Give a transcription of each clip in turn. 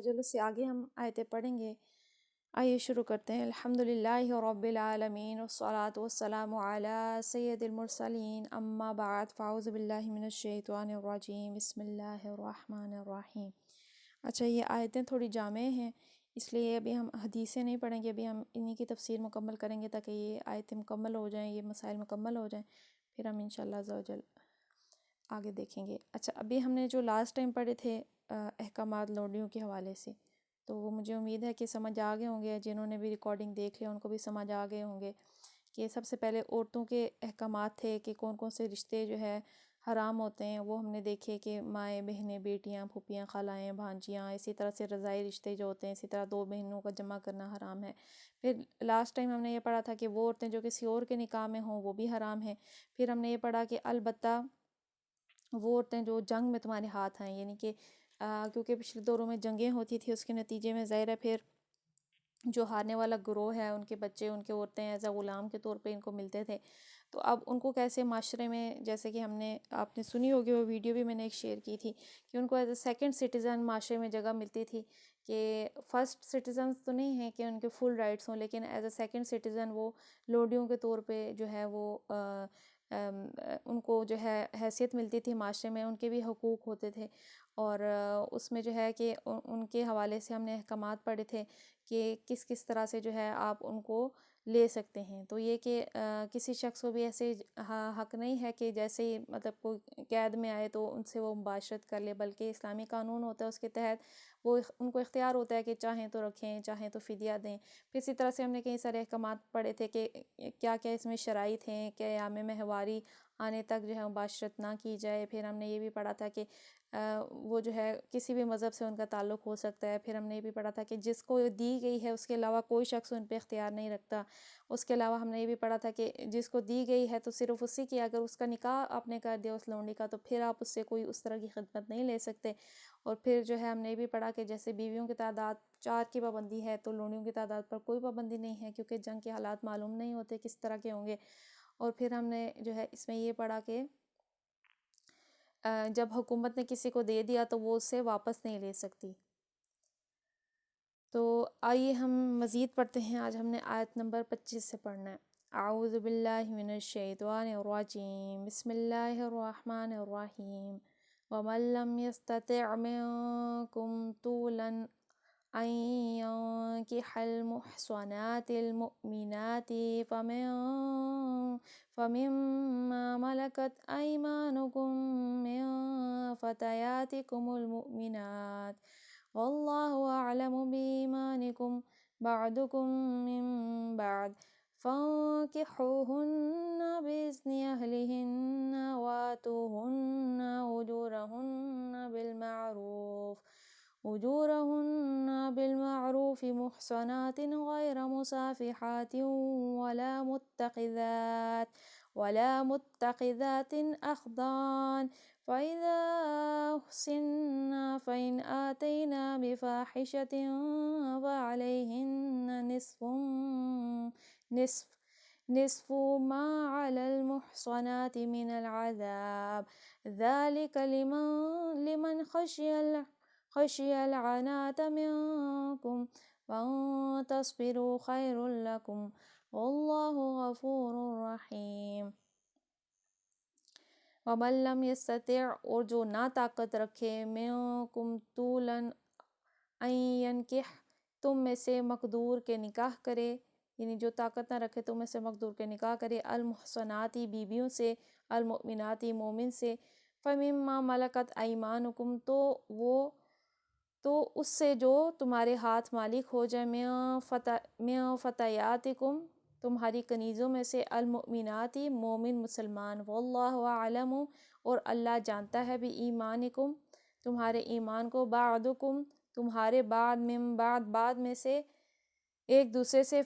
جل سے آگے ہم آیتیں پڑھیں گے۔ آئیے شروع کرتے ہیں۔ الحمدللہ رب العالمین والصلاة والسلام علی سید المرسلین، اما بعد فاعوذ باللہ من الشیطان الرجیم، بسم اللہ الرحمن الرحیم۔ اچھا، یہ آیتیں تھوڑی جامع ہیں، اس لیے ابھی ہم حدیثیں نہیں پڑھیں گے، ابھی ہم انہی کی تفسیر مکمل کریں گے تاکہ یہ آیتیں مکمل ہو جائیں، یہ مسائل مکمل ہو جائیں، پھر ہم انشاءاللہ عز و جل آگے دیکھیں گے۔ اچھا، ابھی ہم نے جو لاسٹ ٹائم پڑھے تھے احکامات لوڈیوں کے حوالے سے، تو وہ مجھے امید ہے کہ سمجھ آ گئے ہوں گے، جنہوں نے بھی ریکارڈنگ دیکھ لیا ان کو بھی سمجھ آ گئے ہوں گے کہ سب سے پہلے عورتوں کے احکامات تھے کہ کون کون سے رشتے جو ہے حرام ہوتے ہیں، وہ ہم نے دیکھے کہ مائیں، بہنیں، بیٹیاں، پھوپھیاں، خالائیں، بھانجیاں، اسی طرح سے رضاعی رشتے جو ہوتے ہیں، اسی طرح دو بہنوں کا جمع کرنا حرام ہے۔ پھر لاسٹ ٹائم ہم نے یہ پڑھا تھا کہ وہ عورتیں جو کسی اور کے نکاح میں ہوں وہ بھی حرام ہیں۔ پھر ہم نے یہ پڑھا کہ البتہ وہ عورتیں جو جنگ میں تمہارے ہاتھ آئیں، یعنی کہ کیونکہ پچھلے دوروں میں جنگیں ہوتی تھی، اس کے نتیجے میں ظاہر ہے پھر جو ہارنے والا گروہ ہے ان کے بچے، ان کے عورتیں ایز اے غلام کے طور پہ ان کو ملتے تھے، تو اب ان کو کیسے معاشرے میں، جیسے کہ آپ نے سنی ہوگی وہ ویڈیو بھی میں نے ایک شیئر کی تھی کہ ان کو ایز اے سیکنڈ سٹیزن معاشرے میں جگہ ملتی تھی، کہ فرسٹ سٹیزنز تو نہیں ہیں کہ ان کے فل رائٹس ہوں، لیکن ایز اے سیکنڈ سٹیزن وہ لوڈیوں کے طور پہ جو ہے وہ ان کو جو ہے حیثیت ملتی تھی معاشرے میں، ان کے بھی حقوق ہوتے تھے، اور اس میں جو ہے کہ ان کے حوالے سے ہم نے احکامات پڑھے تھے کہ کس کس طرح سے جو ہے آپ ان کو لے سکتے ہیں۔ تو یہ کہ کسی شخص کو بھی ایسے حق نہیں ہے کہ جیسے ہی مطلب کوئی قید میں آئے تو ان سے وہ مباشرت کر لے، بلکہ اسلامی قانون ہوتا ہے، اس کے تحت وہ ان کو اختیار ہوتا ہے کہ چاہیں تو رکھیں، چاہیں تو فدیہ دیں۔ پھر اسی طرح سے ہم نے کئی سارے احکامات پڑھے تھے کہ کیا کیا اس میں شرائط ہیں کہ ایام مہواری آنے تک جو ہے مباشرت نہ کی جائے۔ پھر ہم نے یہ بھی پڑھا تھا کہ وہ جو ہے کسی بھی مذہب سے ان کا تعلق ہو سکتا ہے۔ پھر ہم نے یہ بھی پڑھا تھا کہ جس کو دی گئی ہے اس کے علاوہ کوئی شخص ان پہ اختیار نہیں رکھتا۔ اس کے علاوہ ہم نے یہ بھی پڑھا تھا کہ جس کو دی گئی ہے تو صرف اسی کی، اگر اس کا نکاح آپ نے کر دیا اس لونڈی کا، تو پھر آپ اس سے کوئی اس طرح کی خدمت نہیں لے سکتے۔ اور پھر جو ہے ہم نے یہ بھی پڑھا کہ جیسے بیویوں کی تعداد 4 کی پابندی ہے، تو لونڈیوں کی تعداد پر کوئی پابندی نہیں ہے، کیونکہ جنگ کے حالات معلوم نہیں ہوتے کس طرح کے ہوں گے۔ اور پھر ہم نے جو ہے اس میں یہ پڑھا کہ جب حکومت نے کسی کو دے دیا تو وہ اسے واپس نہیں لے سکتی۔ تو آئیے ہم مزید پڑھتے ہیں۔ آج ہم نے آیت نمبر 25 سے پڑھنا ہے۔ اعوذ باللہ من الشیطان الرجیم، بسم اللہ الرحمن الرحیم۔ وَمَن لَّمْ يَسْتَطِعْ مِنكُمْ طُولًا أَن يَنكِحَ الْمُحْصَنَاتِ الْمُؤْمِنَاتِ فَمِمَّا مَلَكَتْ أَيْمَانُكُم مِّن فَتَيَاتِكُمُ الْمُؤْمِنَاتِ وَاللَّهُ أَعْلَمُ بِإِيمَانِكُم بَعْضُكُم مِّن بَعْضٍ فَانكِحُوهُنَّ بِإِذْنِ أَهْلِهِنَّ وَآتُوهُنَّ أُجُورَهُنَّ بِالْمَعْرُوفِ مُحْصَنَاتٍ غَيْرَ مُسَافِحَاتٍ وَلَا مُتَّخِذَاتٍ أَخْدَانٍ فَإِذَا أُحْصِنَّ فَإِنْ آتَيْنَا بِفَاحِشَةٍ فَعَلَيْهِنَّ نِصْفُ مَا عَلَى الْمُحْصَنَاتِ مِنَ الْعَذَابِ ذَلِكَ لِمَنْ خَشِيَ الْعَنَاتَ مِنكُمْ وَأَن تَصْبِرُوا خَيْرٌ لَكُمْ وَاللَّهُ غَفُورٌ رَحِيمٌ۔ وَمَن لَّمْ يَسْتَطِعْ، اور جو نہ طاقت رکھے، مِنکم طولاً ان ينکح، تم میں سے مقدور کے نکاح کرے، یعنی جو طاقت نہ رکھے تم میں سے مقدور کے نکاح کرے، المحصناتی بیویوں سے، المؤمناتی مومن سے، فَمِمَّا مَلَكَتْ أَيْمَانُكُمْ، تو اس سے جو تمہارے ہاتھ مالک ہو جائے، مِن فتياتکم، تمہاری کنیزوں میں سے، المؤمناتی مومن مسلمان، واللہ اعلم، اور اللہ جانتا ہے، بِایمانکم، تمہارے ایمان کو، بعضکم، تمہارے بعد، من بعد میں سے، ایک دوسرے سے،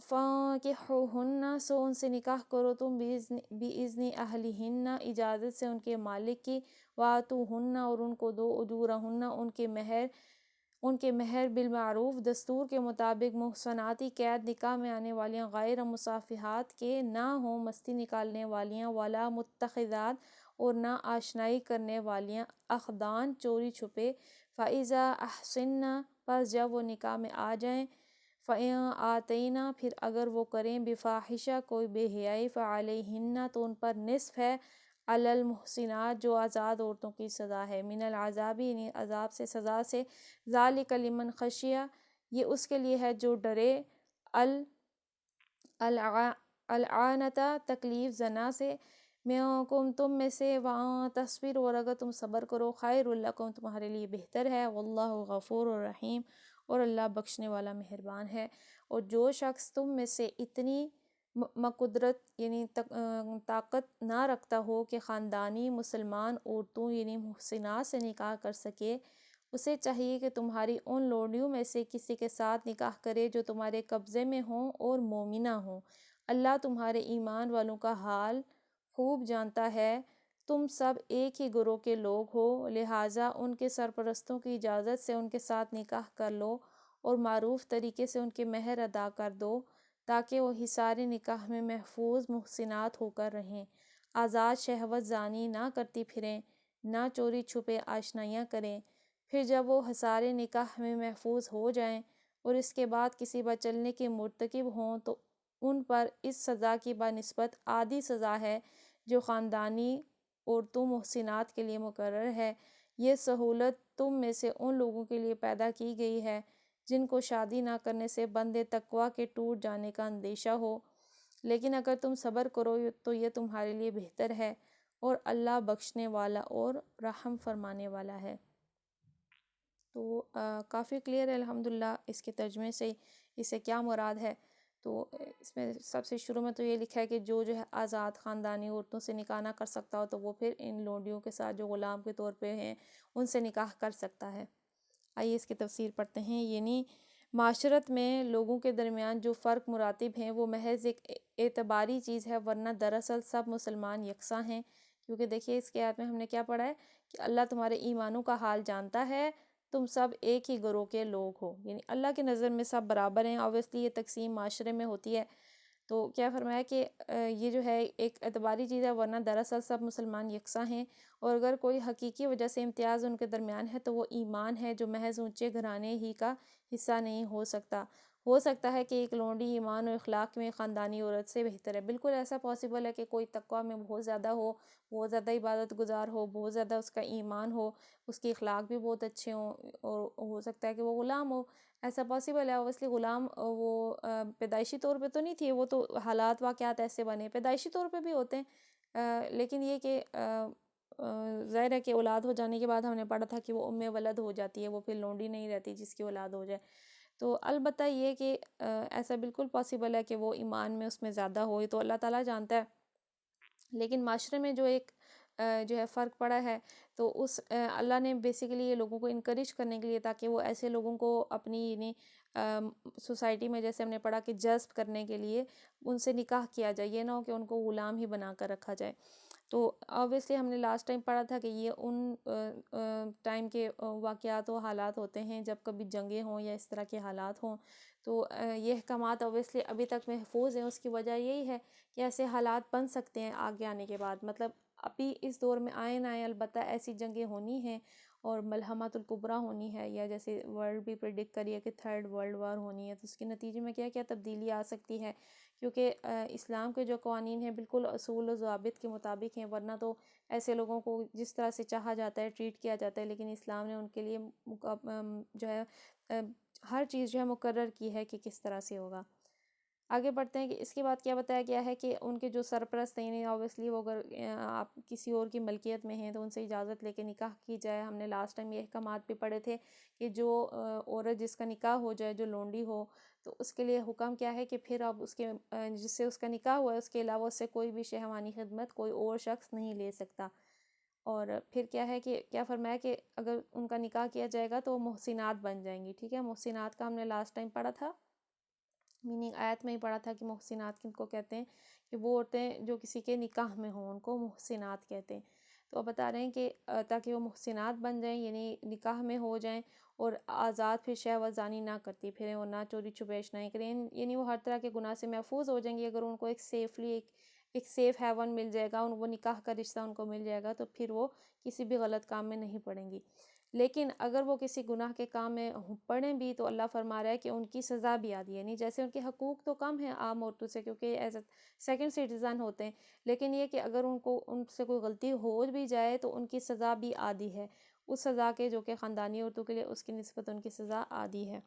فانکحوہن، سو ان سے نکاح کرو تم، بِإِذْنِ أَهْلِهِنَّ، اجازت سے ان کے مالک کی، وَآتُوهُنَّ، اور ان کو دو، أُجُورَهُنَّ، ان کے مہر، بالمعروف، دستور کے مطابق، محصناتی، قید نکاح میں آنے والیاں، غیر مصافحات، کے نہ ہوں مستی نکالنے والیاں، ولا متخذات، اور نہ آشنائی کرنے والیاں، اخدان، چوری چھپے، فَإِذَا أَحْسِنَّ پس جب وہ نکاح میں آ جائیں، فَإِنْ آتَيْنَا پھر اگر وہ کریں بفاحشہ کوئی بے حیائی فعلیہن تو ان پر نصف ہے علی المحسنات جو آزاد عورتوں کی سزا ہے، من العذاب یعنی عذاب سے سزا سے، ذالک لمن خشیہ یہ اس کے لیے ہے جو ڈرے، العنتا تکلیف زنا سے، منکم تم میں سے، وَأَن تَصْبِرُوا اور اگر تم صبر کرو خیر لکم تمہارے لیے بہتر ہے، واللہ غفور الرحیم اور اللہ بخشنے والا مہربان ہے۔ اور جو شخص تم میں سے اتنی مقدرت یعنی طاقت نہ رکھتا ہو کہ خاندانی مسلمان عورتوں یعنی محسنات سے نکاح کر سکے، اسے چاہیے کہ تمہاری ان لوڈیوں میں سے کسی کے ساتھ نکاح کرے جو تمہارے قبضے میں ہوں اور مومنہ ہوں۔ اللہ تمہارے ایمان والوں کا حال خوب جانتا ہے، تم سب ایک ہی گروہ کے لوگ ہو، لہٰذا ان کے سرپرستوں کی اجازت سے ان کے ساتھ نکاح کر لو اور معروف طریقے سے ان کے مہر ادا کر دو تاکہ وہ حصار نکاح میں محفوظ محسنات ہو کر رہیں، آزاد شہوت زانی نہ کرتی پھریں، نہ چوری چھپے آشنائیاں کریں۔ پھر جب وہ حصار نکاح میں محفوظ ہو جائیں اور اس کے بعد کسی بچلنے کے مرتکب ہوں تو ان پر اس سزا کی بنسبت آدھی سزا ہے جو خاندانی عورتوں محسنات کے لیے مقرر ہے۔ یہ سہولت تم میں سے ان لوگوں کے لیے پیدا کی گئی ہے جن کو شادی نہ کرنے سے بند تقویٰ کے ٹوٹ جانے کا اندیشہ ہو، لیکن اگر تم صبر کرو تو یہ تمہارے لیے بہتر ہے، اور اللہ بخشنے والا اور رحم فرمانے والا ہے۔ تو کافی کلیئر ہے الحمدللہ اس کے ترجمے سے اس سے کیا مراد ہے۔ تو اس میں سب سے شروع میں تو یہ لکھا ہے کہ جو ہے آزاد خاندانی عورتوں سے نکاح نہ کر سکتا ہو تو وہ پھر ان لونڈیوں کے ساتھ جو غلام کے طور پہ ہیں ان سے نکاح کر سکتا ہے۔ آئیے اس کی تفسیر پڑھتے ہیں۔ یعنی معاشرت میں لوگوں کے درمیان جو فرق مراتب ہیں وہ محض ایک اعتباری چیز ہے، ورنہ دراصل سب مسلمان یکساں ہیں، کیونکہ دیکھیے اس کے آیت میں ہم نے کیا پڑھا ہے کہ اللہ تمہارے ایمانوں کا حال جانتا ہے، تم سب ایک ہی گروہ کے لوگ ہو، یعنی اللہ کی نظر میں سب برابر ہیں۔ اوبویسلی یہ تقسیم معاشرے میں ہوتی ہے، تو کیا فرمایا کہ یہ جو ہے ایک اعتباری چیز ہے، ورنہ دراصل سب مسلمان یکساں ہیں، اور اگر کوئی حقیقی وجہ سے امتیاز ان کے درمیان ہے تو وہ ایمان ہے جو محض اونچے گھرانے ہی کا حصہ نہیں ہو سکتا۔ ہو سکتا ہے کہ ایک لونڈی ایمان و اخلاق میں خاندانی عورت سے بہتر ہے، بالکل ایسا پاسبل ہے کہ کوئی تقویٰ میں بہت زیادہ ہو، بہت زیادہ عبادت گزار ہو، بہت زیادہ اس کا ایمان ہو، اس کے اخلاق بھی بہت اچھے ہوں، اور ہو سکتا ہے کہ وہ غلام ہو، ایسا پاسبل ہے۔ اویسلی غلام وہ پیدائشی طور پہ تو نہیں تھی، وہ تو حالات واقعات ایسے بنے، پیدائشی طور پہ بھی ہوتے ہیں، لیکن یہ کہ ظاہر ہے کہ اولاد ہو جانے کے بعد ہم نے پڑھا تھا کہ وہ ام ولد ہو جاتی ہے، وہ پھر لونڈی نہیں رہتی جس کی اولاد ہو جائے۔ تو البتہ یہ کہ ایسا بالکل پاسبل ہے کہ وہ ایمان میں اس میں زیادہ ہو، تو اللہ تعالیٰ جانتا ہے، لیکن معاشرے میں جو ایک جو ہے فرق پڑا ہے، تو اس اللہ نے بیسیکلی یہ لوگوں کو انکریج کرنے کے لیے تاکہ وہ ایسے لوگوں کو اپنی یعنی سوسائٹی میں جیسے ہم نے پڑھا کہ جذب کرنے کے لیے ان سے نکاح کیا جائے، یہ نہ ہو کہ ان کو غلام ہی بنا کر رکھا جائے۔ تو آبویسلی ہم نے لاسٹ ٹائم پڑھا تھا کہ یہ ان ٹائم کے واقعات و حالات ہوتے ہیں جب کبھی جنگیں ہوں یا اس طرح کے حالات ہوں، تو یہ احکامات آبویسلی ابھی تک محفوظ ہیں۔ اس کی وجہ یہی ہے کہ ایسے حالات بن سکتے ہیں آگے آنے کے بعد، مطلب ابھی اس دور میں آئے نہ آئے البتہ ایسی جنگیں ہونی ہیں اور ملحمۃ الکبریٰ ہونی ہے، یا جیسے ورلڈ بھی پریڈکٹ کری ہے کہ تھرڈ ورلڈ وار ہونی ہے، تو اس کے نتیجے میں کیا کیا تبدیلی آ سکتی ہے، کیونکہ اسلام کے جو قوانین ہیں بالکل اصول و ضوابط کے مطابق ہیں، ورنہ تو ایسے لوگوں کو جس طرح سے چاہا جاتا ہے ٹریٹ کیا جاتا ہے، لیکن اسلام نے ان کے لیے جو ہے ہر چیز جو ہے مقرر کی ہے کہ کس طرح سے ہوگا۔ آگے بڑھتے ہیں کہ اس کے بعد کیا بتایا گیا ہے کہ ان کے جو سرپرست ہیں، یعنی اوبویسلی وہ اگر آپ کسی اور کی ملکیت میں ہیں تو ان سے اجازت لے کے نکاح کی جائے۔ ہم نے لاسٹ ٹائم یہ احکامات بھی پڑھے تھے کہ جو عورت جس کا نکاح ہو جائے، جو لونڈی ہو، تو اس کے لیے حکم کیا ہے کہ پھر اب اس کے جس سے اس کا نکاح ہوا ہے اس کے علاوہ اس سے کوئی بھی شہوانی خدمت کوئی اور شخص نہیں لے سکتا۔ اور پھر کیا ہے کہ کیا فرمایا کہ اگر ان کا نکاح کیا جائے گا تو وہ محسنات بن جائیں گی، ٹھیک ہے۔ محسنات کا ہم نے لاسٹ ٹائم پڑھا تھا، میننگ آیت میں ہی پڑھا تھا کہ محسنات کن کو کہتے ہیں، کہ وہ عورتیں جو کسی کے نکاح میں ہوں ان کو محسنات کہتے ہیں۔ تو اب بتا رہے ہیں کہ تاکہ وہ محسنات بن جائیں یعنی نکاح میں ہو جائیں اور آزاد، پھر شہوت زانی نہ کرتی پھریں اور نہ چوری چھپیش نہیں کریں، یعنی وہ ہر طرح کے گناہ سے محفوظ ہو جائیں گی اگر ان کو ایک سیفلی ایک سیف ہیون مل جائے گا، وہ نکاح کا رشتہ ان کو مل جائے گا، تو پھر وہ کسی بھی غلط کام میں نہیں پڑیں گی۔ لیکن اگر وہ کسی گناہ کے کام میں پڑیں بھی تو اللہ فرما رہا ہے کہ ان کی سزا بھی آدھی ہے، یعنی جیسے ان کے حقوق تو کم ہیں عام عورتوں سے کیونکہ ایز اے سیکنڈ سٹیزن ہوتے ہیں، لیکن یہ کہ اگر ان سے کوئی غلطی ہو بھی جائے تو ان کی سزا بھی آدھی ہے اس سزا کے جو کہ خاندانی عورتوں کے لیے اس کی نسبت ان کی سزا آدھی ہے۔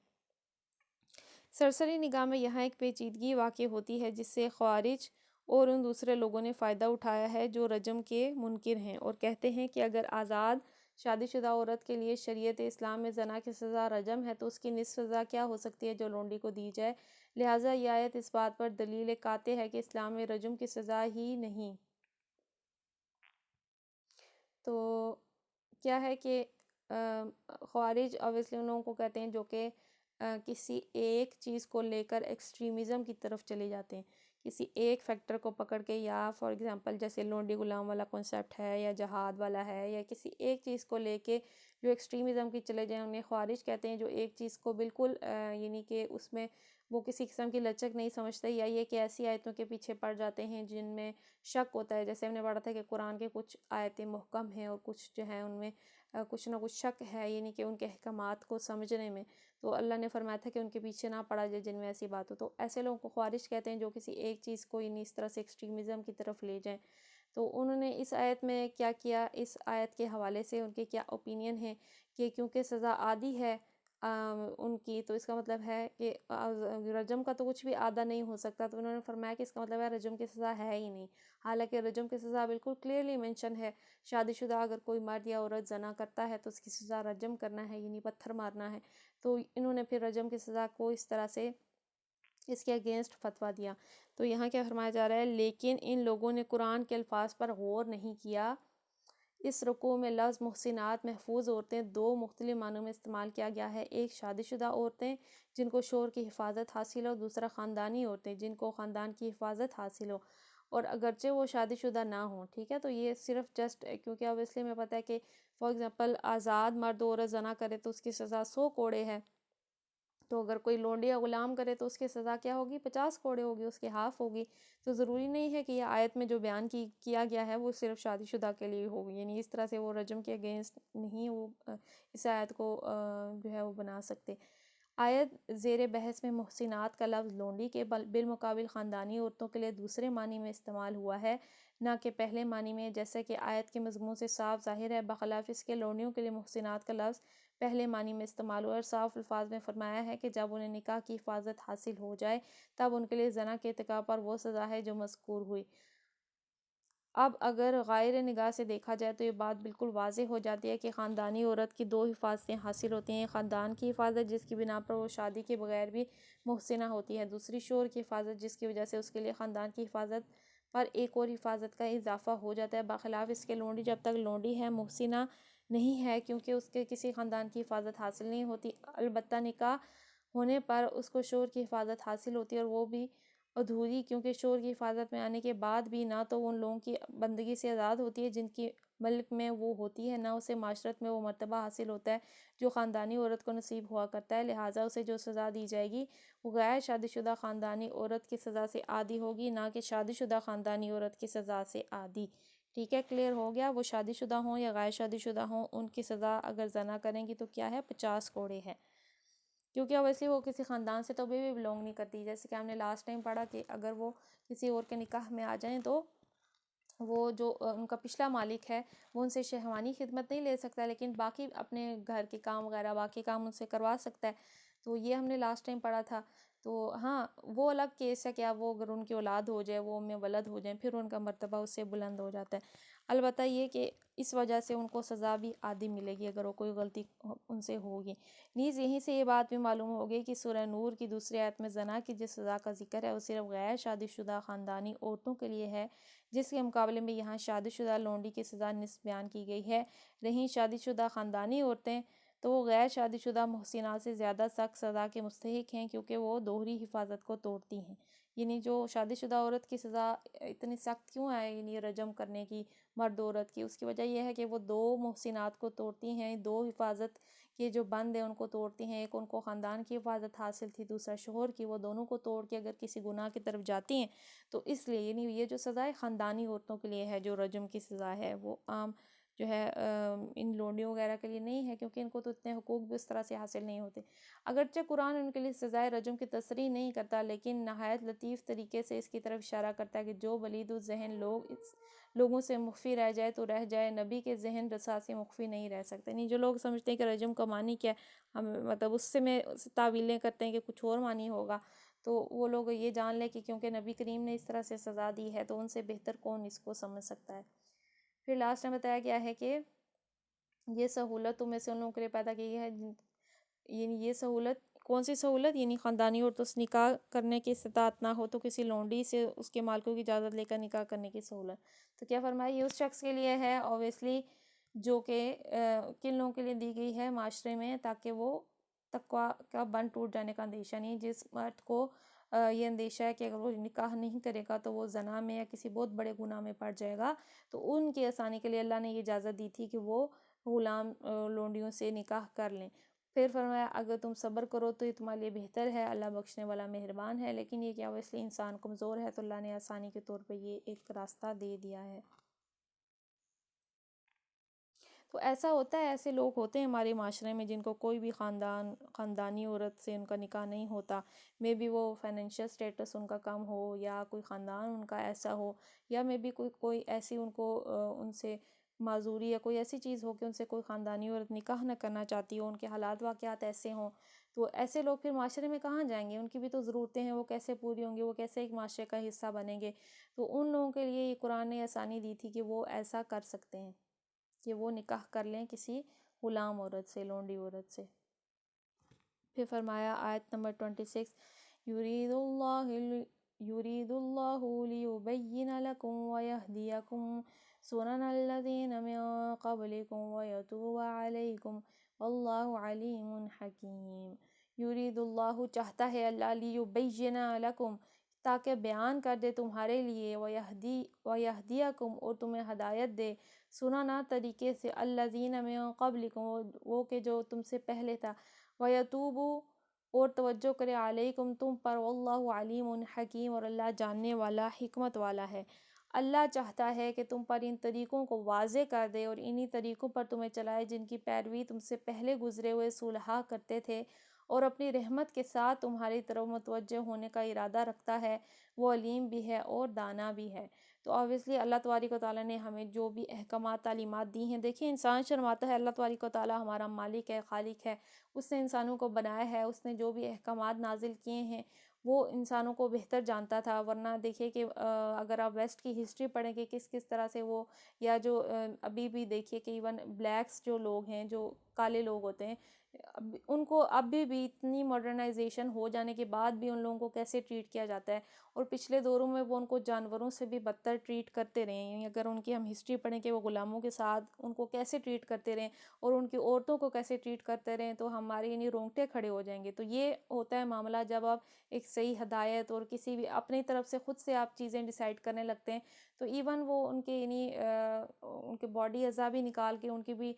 سرسری نگاہ میں یہاں ایک پیچیدگی واقع ہوتی ہے جس سے خوارج اور ان دوسرے لوگوں نے فائدہ اٹھایا ہے جو رجم کے منکر ہیں اور کہتے ہیں کہ اگر آزاد شادی شدہ عورت کے لیے شریعت اسلام میں زنا کی سزا رجم ہے تو اس کی نصف سزا کیا ہو سکتی ہے جو لونڈی کو دی جائے، لہٰذا یہ آیت اس بات پر دلیل قاطع ہے کہ اسلام میں رجم کی سزا ہی نہیں۔ تو کیا ہے کہ خوارج اویسلی ان لوگوں کو کہتے ہیں جو کہ کسی ایک چیز کو لے کر ایکسٹریمزم کی طرف چلے جاتے ہیں، کسی ایک فیکٹر کو پکڑ کے، یا فار ایگزامپل جیسے لونڈی غلام والا کنسیپٹ ہے یا جہاد والا ہے، یا کسی ایک چیز کو لے کے جو ایکسٹریمزم کی چلے جائیں انہیں خوارج کہتے ہیں، جو ایک چیز کو بالکل یعنی کہ اس میں وہ کسی قسم کی لچک نہیں سمجھتے، یا یہ کہ ایسی آیتوں کے پیچھے پڑ جاتے ہیں جن میں شک ہوتا ہے، جیسے ہم نے پڑھا تھا کہ قرآن کے کچھ آیتیں محکم ہیں اور کچھ جو ہیں ان میں کچھ نہ کچھ شک ہے، یعنی کہ ان کے احکامات کو سمجھنے میں، تو اللہ نے فرمایا تھا کہ ان کے پیچھے نہ پڑا جائے جن میں ایسی بات ہو۔ تو ایسے لوگوں کو خوارج کہتے ہیں جو کسی ایک چیز کو یعنی اس طرح سے ایکسٹریمزم کی طرف لے جائیں۔ تو انہوں نے اس آیت میں کیا کیا، اس آیت کے حوالے سے ان کے کیا اوپینین ہیں کہ کیونکہ سزا آدھی ہے ان کی، تو اس کا مطلب ہے کہ رجم کا تو کچھ بھی آدھا نہیں ہو سکتا، تو انہوں نے فرمایا کہ اس کا مطلب ہے رجم کی سزا ہے ہی نہیں، حالانکہ رجم کی سزا بالکل کلیئرلی مینشن ہے، شادی شدہ اگر کوئی مرد یا عورت زنا کرتا ہے تو اس کی سزا رجم کرنا ہے، یعنی پتھر مارنا ہے۔ تو انہوں نے پھر رجم کی سزا کو اس طرح سے اس کے اگینسٹ فتویٰ دیا۔ تو یہاں کیا فرمایا جا رہا ہے، لیکن ان لوگوں نے قرآن کے الفاظ پر غور نہیں کیا۔ اس رکوع میں لفظ محسنات محفوظ عورتیں دو مختلف معنوں میں استعمال کیا گیا ہے، ایک شادی شدہ عورتیں جن کو شوہر کی حفاظت حاصل ہو، دوسرا خاندانی عورتیں جن کو خاندان کی حفاظت حاصل ہو اور اگرچہ وہ شادی شدہ نہ ہوں، ٹھیک ہے۔ تو یہ صرف جسٹ کیونکہ اب اس لیے میں پتہ ہے کہ فار ایگزامپل آزاد مرد عورت زنا کرے تو اس کی سزا 100 کوڑے ہے، تو اگر کوئی لونڈی یا غلام کرے تو اس کی سزا کیا ہوگی، 50 کوڑے ہوگی، اس کے ہاف ہوگی۔ تو ضروری نہیں ہے کہ یہ آیت میں جو بیان کیا گیا ہے وہ صرف شادی شدہ کے لیے ہوگی، یعنی اس طرح سے وہ رجم کے اگینسٹ نہیں وہ اس آیت کو جو ہے وہ بنا سکتے۔ آیت زیر بحث میں محسنات کا لفظ لونڈی کے بالمقابل خاندانی عورتوں کے لیے دوسرے معنی میں استعمال ہوا ہے، نہ کہ پہلے معنی میں، جیسے کہ آیت کے مضمون سے صاف ظاہر ہے۔ بخلاف اس کے لونڈیوں کے لیے محسنات کا لفظ پہلے معنی میں استعمال ہوا اور صاف الفاظ میں فرمایا ہے کہ جب انہیں نکاح کی حفاظت حاصل ہو جائے تب ان کے لیے زنا کے ارتکاب پر وہ سزا ہے جو مذکور ہوئی۔ اب اگر غائر نگاہ سے دیکھا جائے تو یہ بات بالکل واضح ہو جاتی ہے کہ خاندانی عورت کی دو حفاظتیں حاصل ہوتی ہیں، خاندان کی حفاظت جس کی بنا پر وہ شادی کے بغیر بھی محسنہ ہوتی ہے، دوسری شوہر کی حفاظت جس کی وجہ سے اس کے لیے خاندان کی حفاظت پر ایک اور حفاظت کا اضافہ ہو جاتا ہے۔ بخلاف اس کے لونڈی جب تک لونڈی ہے محسنہ نہیں ہے کیونکہ اس کے کسی خاندان کی حفاظت حاصل نہیں ہوتی، البتہ نکاح ہونے پر اس کو شوہر کی حفاظت حاصل ہوتی ہے اور وہ بھی ادھوری، کیونکہ شوہر کی حفاظت میں آنے کے بعد بھی نہ تو وہ ان لوگوں کی بندگی سے آزاد ہوتی ہے جن کی ملک میں وہ ہوتی ہے، نہ اسے معاشرت میں وہ مرتبہ حاصل ہوتا ہے جو خاندانی عورت کو نصیب ہوا کرتا ہے، لہٰذا اسے جو سزا دی جائے گی وہ غیر شادی شدہ خاندانی عورت کی سزا سے آدھی ہوگی، نہ کہ شادی شدہ خاندانی عورت کی سزا سے آدھی۔ ٹھیک ہے، کلیئر ہو گیا؟ وہ شادی شدہ ہوں یا غیر شادی شدہ ہوں ان کی سزا اگر زنا کریں گی تو کیا ہے، 50 کوڑے ہے، کیونکہ اویسلی وہ کسی خاندان سے تو بھی بلونگ نہیں کرتی، جیسے کہ ہم نے لاسٹ ٹائم پڑھا کہ اگر وہ کسی اور کے نکاح میں آ جائیں تو وہ جو ان کا پچھلا مالک ہے وہ ان سے شہوانی خدمت نہیں لے سکتا، لیکن باقی اپنے گھر کے کام وغیرہ باقی کام ان سے کروا سکتا ہے، تو یہ ہم نے لاسٹ ٹائم پڑھا تھا۔ تو ہاں وہ الگ کیس ہے کہ اب وہ اگر ان کی اولاد ہو جائے، وہ میں ولد ہو جائیں، پھر ان کا مرتبہ اس سے بلند ہو جاتا ہے، البتہ یہ کہ اس وجہ سے ان کو سزا بھی آدھی ملے گی اگر وہ کوئی غلطی ان سے ہوگی۔ نیز یہیں سے یہ بات بھی معلوم ہوگی کہ سورہ نور کی دوسری آیت میں زنا کی جس سزا کا ذکر ہے وہ صرف غیر شادی شدہ خاندانی عورتوں کے لیے ہے، جس کے مقابلے میں یہاں شادی شدہ لونڈی کی سزا نصف بیان کی گئی ہے۔ رہیں شادی شدہ خاندانی عورتیں تو وہ غیر شادی شدہ محسنات سے زیادہ سخت سزا کے مستحق ہیں کیونکہ وہ دوہری حفاظت کو توڑتی ہیں، یعنی جو شادی شدہ عورت کی سزا اتنی سخت کیوں ہے یعنی رجم کرنے کی مرد عورت کی، اس کی وجہ یہ ہے کہ وہ دو محسنات کو توڑتی ہیں، دو حفاظت کے جو بند ہیں ان کو توڑتی ہیں، ایک ان کو خاندان کی حفاظت حاصل تھی، دوسرا شوہر کی، وہ دونوں کو توڑ کے اگر کسی گناہ کی طرف جاتی ہیں تو اس لیے یعنی یہ جو سزا ہے خاندانی عورتوں کے لیے ہے، جو رجم کی سزا ہے وہ عام جو ہے ان لونڈیوں وغیرہ کے لیے نہیں ہے، کیونکہ ان کو تو اتنے حقوق بھی اس طرح سے حاصل نہیں ہوتے۔ اگرچہ قرآن ان کے لیے سزائے رجم کی تصریح نہیں کرتا، لیکن نہایت لطیف طریقے سے اس کی طرف اشارہ کرتا ہے کہ جو بلید الذہن لوگ اس لوگوں سے مخفی رہ جائے تو رہ جائے، نبی کے ذہن رسا سے مخفی نہیں رہ سکتے۔ نہیں، جو لوگ سمجھتے ہیں کہ رجم کا معنی کیا ہے، ہم مطلب اس سے میں تعویلیں کرتے ہیں کہ کچھ اور معنی ہوگا، تو وہ لوگ یہ جان لیں کہ کیونکہ نبی کریم نے اس طرح سے سزا دی ہے تو ان سے بہتر کون اس کو سمجھ سکتا ہے۔ پھر لاسٹ میں بتایا گیا ہے کہ یہ سہولت تم میں سے ان لوگوں کے لیے پیدا کی ہے، یعنی یہ سہولت کون سی سہولت، یعنی خاندانی عورتوں سے نکاح کرنے کی استطاعت نہ ہو تو کسی لونڈی سے اس کے مالکوں کی اجازت لے کر نکاح کرنے کی سہولت۔ تو کیا فرمایا، یہ اس شخص کے لیے ہے اوبیسلی جو کہ کن لوگوں کے لیے دی گئی ہے معاشرے میں، تاکہ وہ تقوی کا بند ٹوٹ جانے کا اندیشہ نہیں، جس مرد کو یہ اندیشہ ہے کہ اگر وہ نکاح نہیں کرے گا تو وہ زنا میں یا کسی بہت بڑے گناہ میں پڑ جائے گا، تو ان کی آسانی کے لیے اللہ نے یہ اجازت دی تھی کہ وہ غلام لونڈیوں سے نکاح کر لیں۔ پھر فرمایا اگر تم صبر کرو تو یہ تمہارے لیے بہتر ہے، اللہ بخشنے والا مہربان ہے۔ لیکن یہ کہ obviously انسان کمزور ہے تو اللہ نے آسانی کے طور پہ یہ ایک راستہ دے دیا ہے۔ تو ایسا ہوتا ہے، ایسے لوگ ہوتے ہیں ہمارے معاشرے میں جن کو کوئی بھی خاندانی عورت سے ان کا نکاح نہیں ہوتا، مے بی وہ فائنینشیل سٹیٹس ان کا کم ہو، یا کوئی خاندان ان کا ایسا ہو، یا مے بی کوئی ایسی ان کو ان سے معذوری یا کوئی ایسی چیز ہو کہ ان سے کوئی خاندانی عورت نکاح نہ کرنا چاہتی ہو، ان کے حالات واقعات ایسے ہوں، تو ایسے لوگ پھر معاشرے میں کہاں جائیں گے؟ ان کی بھی تو ضرورتیں ہیں، وہ کیسے پوری ہوں گی؟ وہ کیسے ایک معاشرے کا حصہ بنیں گے؟ تو ان لوگوں کے لیے یہ قرآن نے آسانی دی تھی کہ وہ ایسا کر سکتے ہیں کہ وہ نکاح کر لیں کسی غلام عورت سے، لونڈی عورت سے۔ پھر فرمایا آیت نمبر 26، یرید اللہ لیبین لکم ویہدیکم سنن الذین من قبلکم ویتوب علیکم واللہ علیم حکیم۔ یرید اللہ، چاہتا ہے اللہ، لیبین لکم، تاکہ بیان کر دے تمہارے لیے، ویہدیکم، اور تمہیں ہدایت دے، سننا طریقے سے، الذین من قبلکم، وہ کہ جو تم سے پہلے تھا، ویتوب، اور توجہ کرے، علیکم، تم پر، واللہ علیم حکیم، اور اللہ جاننے والا، حکمت والا ہے۔ اللہ چاہتا ہے کہ تم پر ان طریقوں کو واضح کر دے اور انہی طریقوں پر تمہیں چلائے جن کی پیروی تم سے پہلے گزرے ہوئے صلحاء کرتے تھے، اور اپنی رحمت کے ساتھ تمہاری طرف متوجہ ہونے کا ارادہ رکھتا ہے، وہ علیم بھی ہے اور دانا بھی ہے۔ تو obviously اللہ تبارک و تعالیٰ نے ہمیں جو بھی احکامات تعلیمات دی ہیں، دیکھیں انسان شرماتا ہے، اللہ تبارک و تعالیٰ ہمارا مالک ہے، خالق ہے، اس نے انسانوں کو بنایا ہے، اس نے جو بھی احکامات نازل کیے ہیں وہ انسانوں کو بہتر جانتا تھا، ورنہ دیکھیے کہ اگر آپ ویسٹ کی ہسٹری پڑھیں کہ کس طرح سے وہ، یا جو ابھی بھی دیکھیے کہ ایون بلیکس جو لوگ ہیں، جو کالے لوگ ہوتے ہیں، ان کو ابھی بھی اتنی ماڈرنائزیشن ہو جانے کے بعد بھی ان لوگوں کو کیسے ٹریٹ کیا جاتا ہے، اور پچھلے دوروں میں وہ ان کو جانوروں سے بھی بدتر ٹریٹ کرتے رہے ہیں۔ یعنی اگر ان کی ہم ہسٹری پڑھیں کہ وہ غلاموں کے ساتھ ان کو کیسے ٹریٹ کرتے رہے اور ان کی عورتوں کو کیسے ٹریٹ کرتے رہے، تو ہمارے یعنی رونگٹے کھڑے ہو جائیں گے۔ تو یہ ہوتا ہے معاملہ جب آپ ایک صحیح ہدایت اور کسی بھی اپنی طرف سے خود سے آپ چیزیں ڈیسائیڈ کرنے لگتے ہیں، تو ایون وہ ان کے یعنی ان کے باڈی اعضاء بھی نکال کے ان کی بھی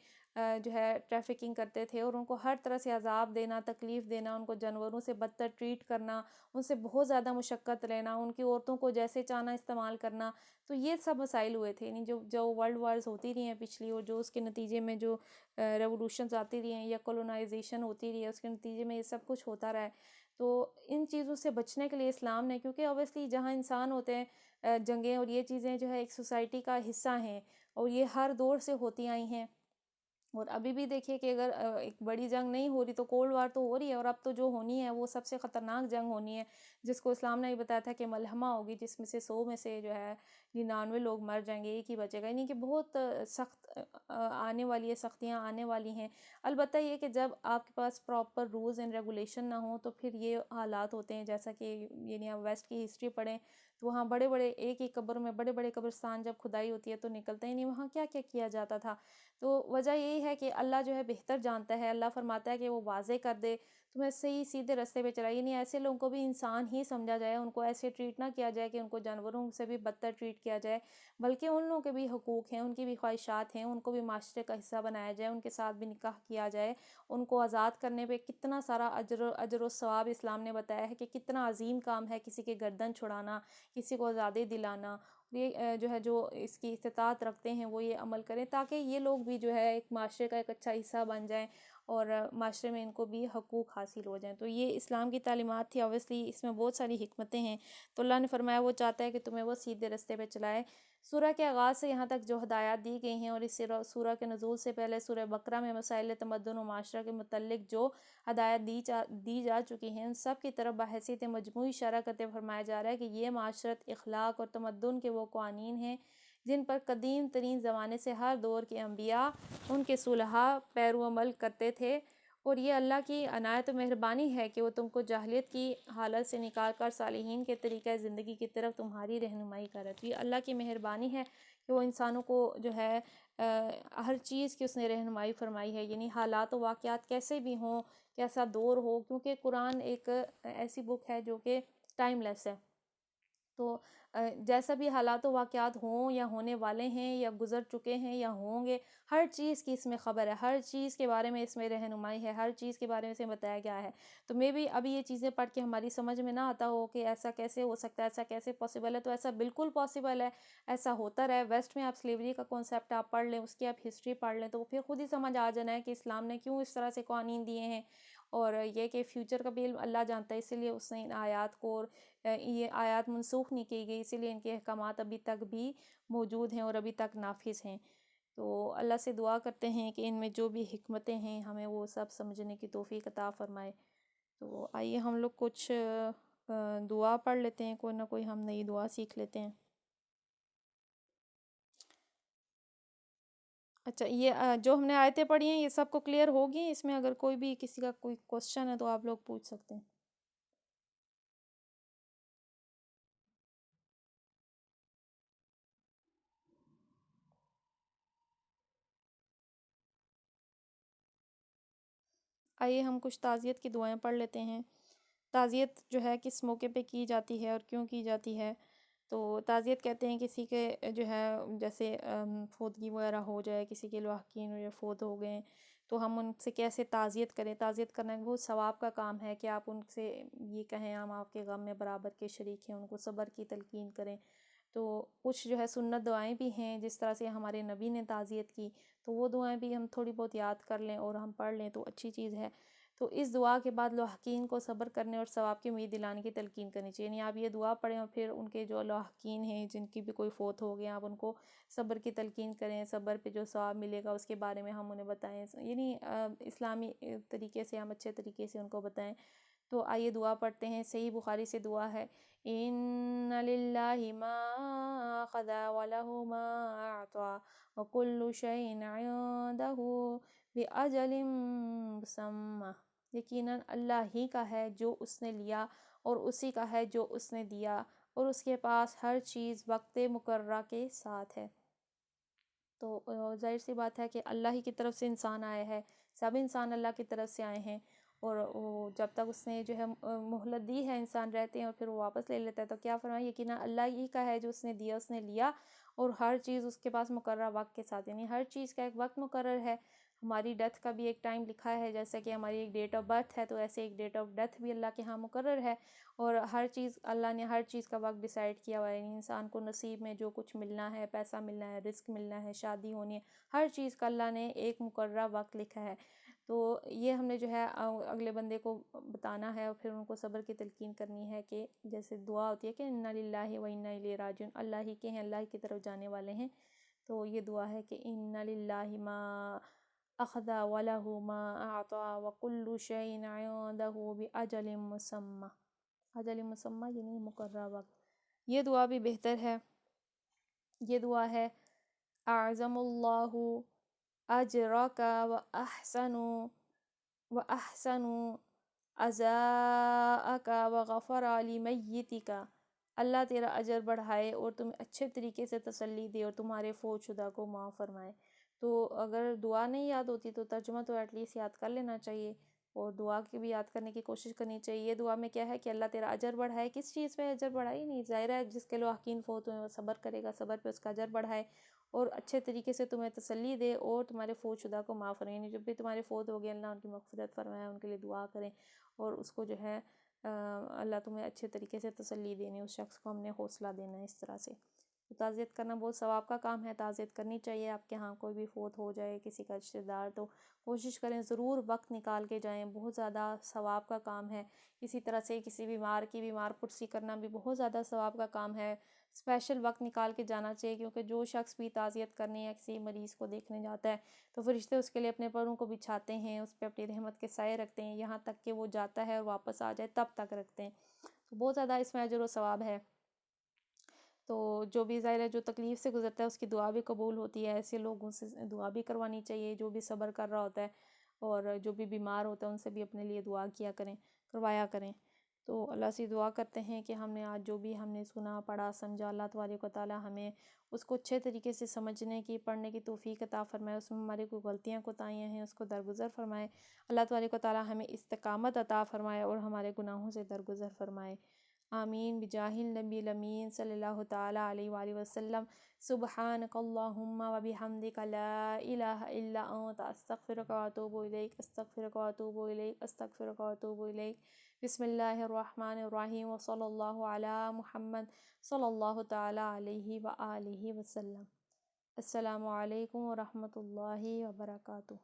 جو ہے ٹریفکنگ کرتے تھے، اور ان کو ہر طرح سے عذاب دینا، تکلیف دینا، ان کو جانوروں سے بدتر ٹریٹ کرنا، ان سے بہت زیادہ مشقت لینا، ان کی عورتوں کو جیسے چاہنا استعمال کرنا۔ تو یہ سب مسائل ہوئے تھے، یعنی جو ورلڈ وارز ہوتی رہی ہیں پچھلی، اور جو اس کے نتیجے میں جو ریولوشنز آتی رہی ہیں یا کولونائزیشن ہوتی رہی ہے، اس کے نتیجے میں یہ سب کچھ ہوتا رہا ہے۔ تو ان چیزوں سے بچنے کے لیے اسلام نے، کیونکہ اوبیسلی جہاں انسان ہوتے ہیں، جنگیں اور یہ چیزیں جو ہے ایک سوسائٹی کا حصہ ہیں، اور یہ ہر دور سے ہوتی آئی ہیں، اور ابھی بھی دیکھیے کہ اگر ایک بڑی جنگ نہیں ہو رہی تو کولڈ وار تو ہو رہی ہے، اور اب تو جو ہونی ہے وہ سب سے خطرناک جنگ ہونی ہے، جس کو اسلام نے یہ بتایا تھا کہ ملحمہ ہوگی، جس میں سے 100 میں سے جو ہے 99 لوگ مر جائیں گے، ایک ہی بچے گا، یعنی کہ بہت سخت آنے والی ہے، سختیاں آنے والی ہیں۔ البتہ یہ کہ جب آپ کے پاس پراپر رولز اینڈ ریگولیشن نہ ہوں تو پھر یہ حالات ہوتے ہیں، جیسا کہ یعنی آپ ویسٹ کی ہسٹری پڑھیں تو وہاں بڑے بڑے ایک ہی قبر میں بڑے بڑے قبرستان جب کھدائی ہوتی ہے تو نکلتے ہی نہیں وہاں کیا کیا کیا جاتا تھا۔ تو وجہ یہی ہے کہ اللہ جو ہے بہتر جانتا ہے، اللہ فرماتا ہے کہ وہ واضح کر دے، تمہیں صحیح سیدھے راستے پہ چلائے، یعنی ایسے لوگوں کو بھی انسان ہی سمجھا جائے، ان کو ایسے ٹریٹ نہ کیا جائے کہ ان کو جانوروں سے بھی بدتر ٹریٹ کیا جائے، بلکہ ان لوگوں کے بھی حقوق ہیں، ان کی بھی خواہشات ہیں، ان کو بھی معاشرے کا حصہ بنایا جائے، ان کے ساتھ بھی نکاح کیا جائے، ان کو آزاد کرنے پہ کتنا سارا اجر و ثواب اسلام نے بتایا ہے کہ کتنا عظیم کام ہے کسی کے گردن چھڑانا، کسی کو آزادی دلانا، یہ جو ہے جو اس کی استطاعت رکھتے ہیں وہ یہ عمل کریں، تاکہ یہ لوگ بھی جو ہے ایک معاشرے کا ایک اچھا حصہ بن جائیں اور معاشرے میں ان کو بھی حقوق حاصل ہو جائیں۔ تو یہ اسلام کی تعلیمات تھی، اویسلی اس میں بہت ساری حکمتیں ہیں۔ تو اللہ نے فرمایا وہ چاہتا ہے کہ تمہیں وہ سیدھے رستے پہ چلائے۔ سورہ کے آغاز سے یہاں تک جو ہدایات دی گئی ہیں، اور اس سورہ کے نزول سے پہلے سورہ بقرہ میں مسائل تمدن و معاشرہ کے متعلق جو ہدایت دی جا چکی ہیں، ان سب کی طرف بحیثیت مجموعی اشارہ کرتے فرمایا جا رہا ہے کہ یہ معاشرت، اخلاق اور تمدن کے وہ قوانین ہیں جن پر قدیم ترین زمانے سے ہر دور کے انبیاء، ان کے صلحاء پیرو عمل کرتے تھے، اور یہ اللہ کی عنایت و مہربانی ہے کہ وہ تم کو جاہلیت کی حالت سے نکال کر صالحین کے طریقہ زندگی کی طرف تمہاری رہنمائی کر رہا ہے۔ تو یہ اللہ کی مہربانی ہے کہ وہ انسانوں کو جو ہے ہر چیز کی اس نے رہنمائی فرمائی ہے، یعنی حالات و واقعات کیسے بھی ہوں، کیسا دور ہو، کیونکہ قرآن ایک ایسی بک ہے جو کہ ٹائم لیس ہے۔ تو جیسا بھی حالات و واقعات ہوں یا ہونے والے ہیں یا گزر چکے ہیں یا ہوں گے، ہر چیز کی اس میں خبر ہے، ہر چیز کے بارے میں اس میں رہنمائی ہے، ہر چیز کے بارے میں اسے بتایا گیا ہے۔ تو میں بھی ابھی یہ چیزیں پڑھ کے ہماری سمجھ میں نہ آتا ہو کہ ایسا کیسے ہو سکتا ہے، ایسا کیسے پاسبل ہے، تو ایسا بالکل پاسبل ہے، ایسا ہوتا رہا ہے۔ ویسٹ میں آپ سلیوری کا کانسیپٹ آپ پڑھ لیں، اس کی آپ ہسٹری پڑھ لیں، تو پھر خود ہی سمجھ آ جانا ہے کہ اسلام نے کیوں اس طرح سے قوانین دیے ہیں، اور یہ کہ فیوچر کا بھی علم اللہ جانتا ہے، اسی لیے اس نے ان آیات کو، اور یہ آیات منسوخ نہیں کی گئی، اسی لیے ان کے احکامات ابھی تک بھی موجود ہیں اور ابھی تک نافذ ہیں۔ تو اللہ سے دعا کرتے ہیں کہ ان میں جو بھی حکمتیں ہیں ہمیں وہ سب سمجھنے کی توفیق عطا فرمائے۔ تو آئیے ہم لوگ کچھ دعا پڑھ لیتے ہیں، کوئی نہ کوئی ہم نئی دعا سیکھ لیتے ہیں۔ اچھا، یہ جو ہم نے آیتیں پڑھی ہیں یہ سب کو کلیئر ہوگی؟ اس میں اگر کوئی بھی کسی کا کوئی کوسچن ہے تو آپ لوگ پوچھ سکتے ہیں۔ آئیے ہم کچھ تعزیت کی دعائیں پڑھ لیتے ہیں۔ تعزیت جو ہے کس موقع پہ کی جاتی ہے اور کیوں کی جاتی ہے؟ تو تعزیت کہتے ہیں کسی کے جو ہے جیسے فوتگی وغیرہ ہو جائے، کسی کے لواحقین یا فوت ہو گئے، تو ہم ان سے کیسے تعزیت کریں۔ تعزیت کرنا ایک بہت ثواب کا کام ہے کہ آپ ان سے یہ کہیں ہم آپ کے غم میں برابر کے شریک ہیں، ان کو صبر کی تلقین کریں۔ تو کچھ جو ہے سنت دعائیں بھی ہیں جس طرح سے ہمارے نبی نے تعزیت کی، تو وہ دعائیں بھی ہم تھوڑی بہت یاد کر لیں اور ہم پڑھ لیں تو اچھی چیز ہے۔ تو اس دعا کے بعد لواحقین کو صبر کرنے اور ثواب کی امید دلانے کی تلقین کرنی چاہیے، یعنی آپ یہ دعا پڑھیں اور پھر ان کے جو لواحقین ہیں جن کی بھی کوئی فوت ہو گیا، آپ ان کو صبر کی تلقین کریں، صبر پہ جو ثواب ملے گا اس کے بارے میں ہم انہیں بتائیں، یعنی اسلامی طریقے سے ہم اچھے طریقے سے ان کو بتائیں۔ تو آئیے دعا پڑھتے ہیں۔ صحیح بخاری سے دعا ہے، ان للہ ما اخذ وله ما اعطى وكل شيء عنده باجل مسمى، یقیناً اللہ ہی کا ہے جو اس نے لیا اور اسی کا ہے جو اس نے دیا، اور اس کے پاس ہر چیز وقت مقررہ کے ساتھ ہے۔ تو ظاہر سی بات ہے کہ اللہ ہی کی طرف سے انسان آئے ہے، سب انسان اللہ کی طرف سے آئے ہیں، اور وہ جب تک اس نے جو ہے مہلت دی ہے انسان رہتے ہیں اور پھر وہ واپس لے لیتا ہے۔ تو کیا فرمایا، یقینا اللہ ہی کا ہے جو اس نے دیا، اس نے لیا، اور ہر چیز اس کے پاس مقررہ وقت کے ساتھ، یعنی ہر چیز کا ایک وقت مقرر ہے۔ ہماری ڈیتھ کا بھی ایک ٹائم لکھا ہے، جیسے کہ ہماری ایک ڈیٹ آف برتھ ہے، تو ایسے ایک ڈیٹ آف ڈیتھ بھی اللہ کے ہاں مقرر ہے، اور ہر چیز اللہ نے ہر چیز کا وقت ڈیسائیڈ کیا ہوا ہے، یعنی انسان کو نصیب میں جو کچھ ملنا ہے، پیسہ ملنا ہے، رزق ملنا ہے، شادی ہونی ہے، ہر چیز کا اللہ نے ایک مقررہ وقت لکھا ہے۔ تو یہ ہم نے جو ہے اگلے بندے کو بتانا ہے، اور پھر ان کو صبر کی تلقین کرنی ہے، کہ جیسے دعا ہوتی ہے کہ انا للہ و انا الیہ راجعون، اللہ ہی کے ہیں، اللہ ہی کی طرف جانے والے ہیں۔ تو یہ دعا ہے کہ انا للہ ما اخذ وله ما اعطى وكل شيء عنده باجل مسمى، اجل مسمى یعنی مقررہ وقت۔ یہ دعا بھی بہتر ہے۔ یہ دعا ہے، اعظم اللہ اجرک و احسن عزاءک وغفر لمیتک، اللہ تیرا اجر بڑھائے اور تمہیں اچھے طریقے سے تسلی دے اور تمہارے فوت شدہ کو معاف فرمائے۔ تو اگر دعا نہیں یاد ہوتی تو ترجمہ تو ایٹ لیسٹ یاد کر لینا چاہیے، اور دعا کی بھی یاد کرنے کی کوشش کرنی چاہیے۔ یہ دعا میں کیا ہے کہ اللہ تیرا اجر بڑھائے، کس چیز پہ اجر بڑھائے؟ نہیں، ظاہر ہے جس کے لواحقین فوت ہوئے وہ صبر کرے گا، صبر پہ اس کا اجر بڑھائے، اور اچھے طریقے سے تمہیں تسلی دے اور تمہارے فوت شدہ کو معاف فرمائے، یعنی جب بھی تمہارے فوت ہو گئے اللہ ان کی مغفرت فرمائے، ان کے لیے دعا کریں، اور اس کو جو ہے اللہ تمہیں اچھے طریقے سے تسلی دینی، اس شخص کو ہم نے حوصلہ دینا ہے اس طرح سے۔ تو تعزیت کرنا بہت ثواب کا کام ہے، تعزیت کرنی چاہیے۔ آپ کے ہاں کوئی بھی فوت ہو جائے کسی کا رشتہ دار، تو کوشش کریں ضرور وقت نکال کے جائیں، بہت زیادہ ثواب کا کام ہے۔ اسی طرح سے کسی بیمار کی بیمار پرسی کرنا بھی بہت زیادہ ثواب کا کام ہے، اسپیشل وقت نکال کے جانا چاہیے، کیونکہ جو شخص بھی تعزیت کرنے یا کسی مریض کو دیکھنے جاتا ہے تو فرشتے اس کے لیے اپنے پروں کو بچھاتے ہیں، اس پہ اپنی رحمت کے سائے رکھتے ہیں، یہاں تک کہ وہ جاتا ہے اور واپس آ جائے تب تک رکھتے ہیں۔ تو بہت زیادہ اس میں اجر و ثواب ہے۔ تو جو بھی ظاہر ہے جو تکلیف سے گزرتا ہے اس کی دعا بھی قبول ہوتی ہے، ایسے لوگوں سے دعا بھی کروانی چاہیے جو بھی صبر کر رہا ہوتا ہے، اور جو بھی بیمار ہوتا ہے ان سے بھی اپنے لیے دعا کیا کریں، کروایا کریں۔ تو اللہ سے دعا کرتے ہیں کہ ہم نے آج جو بھی ہم نے سنا پڑھا سمجھا، اللہ تبارک و تعالی ہمیں اس کو اچھے طریقے سے سمجھنے کی، پڑھنے کی توفیق عطا فرمائے، اس میں ہماری کوئی غلطیاں کوتاہیاں ہیں اس کو درگزر فرمائے۔ اللہ تبارک و تعالی ہمیں استقامت عطا فرمائے اور ہمارے گناہوں سے درگزر فرمائے۔ آمین بجاہ النبی الامین صلی اللہ تعالی علیہ وآلہ وسلم۔ سبحانک اللہم و بحمدک لا الہ الا انت استغفرک و اتوب الیک، استغفرک و اتوب الیک، استغفرک و اتوب الیک۔ بسم اللہ الرحمن الرحیم، وصلی اللہ علی محمد صلی اللہ تعالی علیہ وآلہ وسلم۔ السلام علیکم ورحمۃ اللہ وبرکاتہ۔